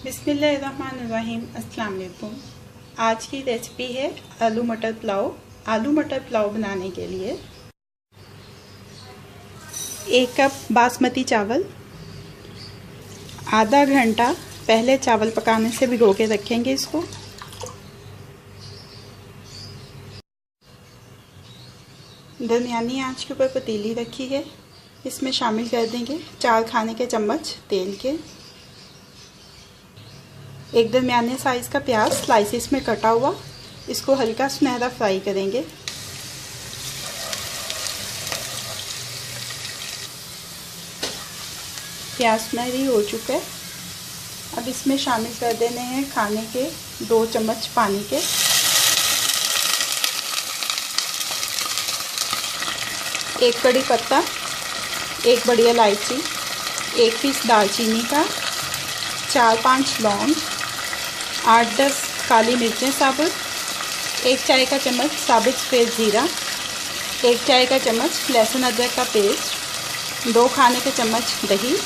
बिस्मिल्लाहिर्रहमानिर्रहीम। अस्सलाम वालेकुम। आज की रेसिपी है आलू मटर पुलाव। आलू मटर पुलाव बनाने के लिए 1 कप बासमती चावल, आधा घंटा पहले चावल पकाने से भिगो के रखेंगे इसको। दरमियानी आंच के ऊपर पतीली रखी है, इसमें शामिल कर देंगे 4 खाने के चम्मच तेल के। एक दरमियाने साइज़ का प्याज स्लाइसिस में कटा हुआ, इसको हल्का सुनहरा फ्राई करेंगे। प्याज सुनहरी हो चुका है। अब इसमें शामिल कर देने हैं खाने के 2 चम्मच पानी के। एक कड़ी पत्ता, 1 बड़ी इलायची, 1 पीस दालचीनी का, 4-5 लौंग, 8-10 काली मिर्चें साबुत, 1 चाय का चम्मच साबुत सफ़ेद ज़ीरा, 1 चाय का चम्मच लहसुन अदरक का पेस्ट, 2 खाने के चम्मच दही,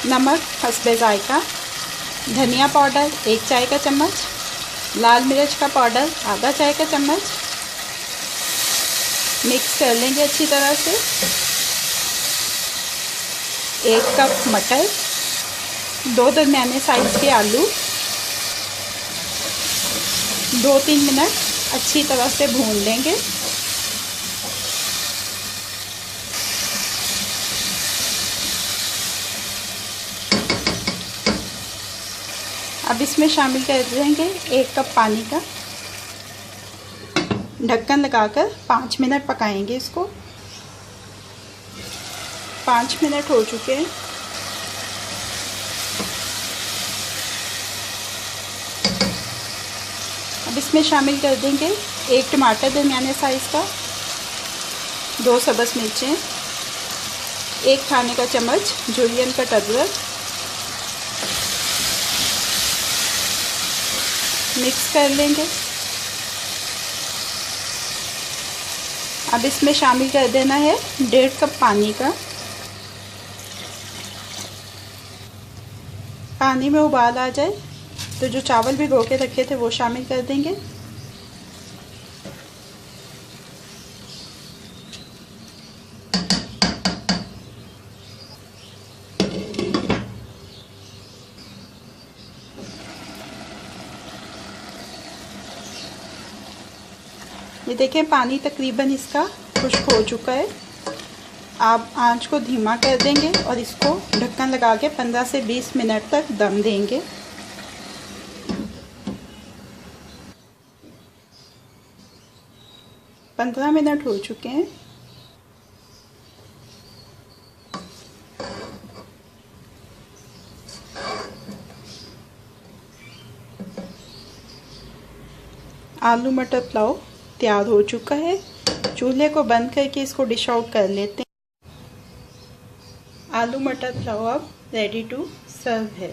नमक हस्बे जायका, धनिया पाउडर 1 चाय का चम्मच, लाल मिर्च का पाउडर आधा चाय का चम्मच। मिक्स कर लेंगे अच्छी तरह से। 1 कप मटर, 2 दरमियाने साइज़ के आलू, 2-3 मिनट अच्छी तरह से भून लेंगे। अब इसमें शामिल कर देंगे 1 कप पानी का। ढक्कन लगाकर 5 मिनट पकाएंगे इसको। 5 मिनट हो चुके हैं। अब इसमें शामिल कर देंगे 1 टमाटर दरमियाने साइज़ का, 2 सब्ज़ मिर्चें, 1 खाने का चम्मच जुलियन कट अदरक। मिक्स कर लेंगे। अब इसमें शामिल कर देना है 1.5 कप पानी का। पानी में उबाल आ जाए तो जो चावल भिगो के रखे थे वो शामिल कर देंगे। ये देखें पानी तकरीबन इसका खुश्क हो चुका है। आप आंच को धीमा कर देंगे और इसको ढक्कन लगा के 15 से 20 मिनट तक दम देंगे। पंद्रह मिनट हो चुके हैं। आलू मटर पुलाव तैयार हो चुका है। चूल्हे को बंद करके इसको डिश आउट कर लेते हैं। आलू मटर पुलाव अब रेडी टू सर्व है।